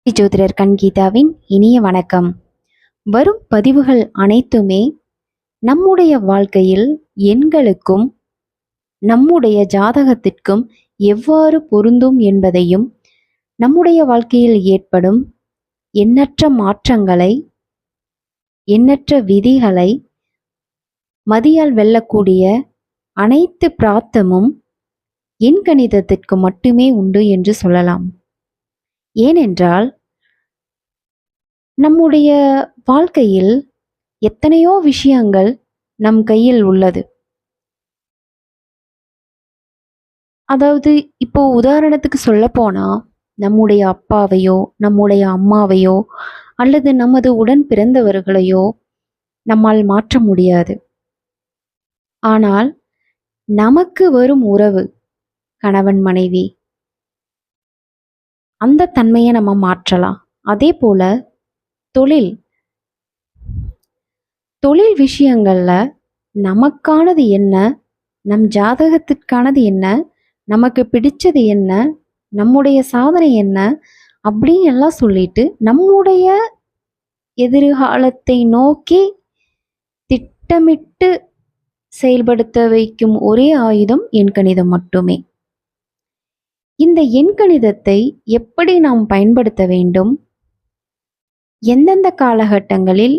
ஜோதிடர் கீதாவின் இனிய வணக்கம். வரும் பதிவுகள் அனைத்துமே நம்முடைய வாழ்க்கையில் எண்களுக்கும் நம்முடைய ஜாதகத்திற்கும் எவ்வாறு பொருந்தும் என்பதையும், நம்முடைய வாழ்க்கையில் ஏற்படும் எண்ணற்ற மாற்றங்களை, எண்ணற்ற விதிகளை மதியால் வெல்லக்கூடிய அனைத்து பிராப்தமும் எண்கணிதத்திற்கு மட்டுமே உண்டு என்று சொல்லலாம். ஏனென்றால் நம்முடைய வாழ்க்கையில் எத்தனையோ விஷயங்கள் நம் கையில் உள்ளது. அதாவது இப்போ உதாரணத்துக்கு சொல்ல போனா, நம்முடைய அப்பாவையோ நம்முடைய அம்மாவையோ அல்லது நமது உடன் பிறந்தவர்களையோ நம்மால் மாற்ற முடியாது. ஆனால் நமக்கு வரும் உறவு, கணவன் மனைவி, அந்த தன்மையை நம்ம மாற்றலாம். அதே போல தொழில் விஷயங்கள்ல நமக்கானது என்ன, நம் ஜாதகத்திற்கானது என்ன, நமக்கு பிடிச்சது என்ன, நம்முடைய சாதனை என்ன அப்படின்னு எல்லாம் சொல்லிட்டு நம்முடைய எதிர்காலத்தை நோக்கி திட்டமிட்டு செயல்படுத்த வைக்கும் ஒரே ஆயுதம் எண்கணிதம் மட்டுமே. இந்த எண்கணிதத்தை எப்படி நாம் பயன்படுத்த வேண்டும், எந்தெந்த காலகட்டங்களில்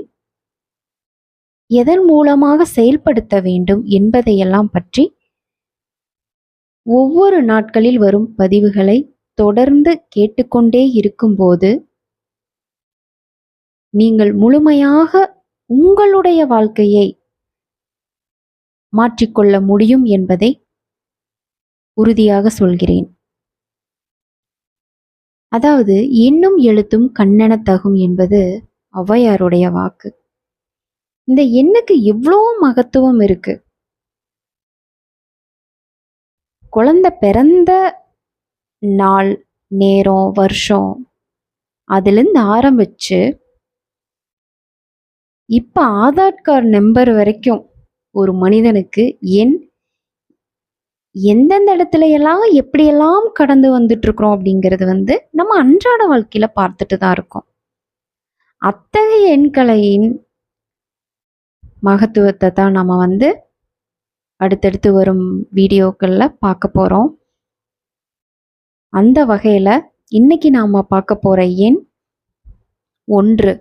எதன் மூலமாக செயல்படுத்த வேண்டும் என்பதையெல்லாம் பற்றி ஒவ்வொரு நாட்களில் வரும் பதிவுகளை தொடர்ந்து கேட்டுக்கொண்டே இருக்கும்போது நீங்கள் முழுமையாக உங்களுடைய வாழ்க்கையை மாற்றிக்கொள்ள முடியும் என்பதை உறுதியாக சொல்கிறேன். அதாவது எண்ணும் எழுத்தும் கண்ணெனத்தகும் என்பது ஔவையாருடைய வாக்கு. இந்த எண்ணுக்கு எவ்வளோ மகத்துவம் இருக்கு. குழந்தை பிறந்த நாள், நேரம், வருஷம் அதிலிருந்து ஆரம்பிச்சு இப்ப ஆதார் கார்டு நம்பர் வரைக்கும் ஒரு மனிதனுக்கு எண் எந்தெந்த இடத்துல எல்லாம் எப்படியெல்லாம் கடந்து வந்துட்டு இருக்கிறோம் அப்படிங்கிறது நம்ம அன்றாட வாழ்க்கையில பார்த்துட்டு தான் இருக்கோம். அத்தகைய எண்களையின் மகத்துவத்தை தான் நம்ம அடுத்தடுத்து வரும் வீடியோக்கள்ல பார்க்க போறோம். அந்த வகையில இன்னைக்கு நாம பார்க்க போற எண் 1.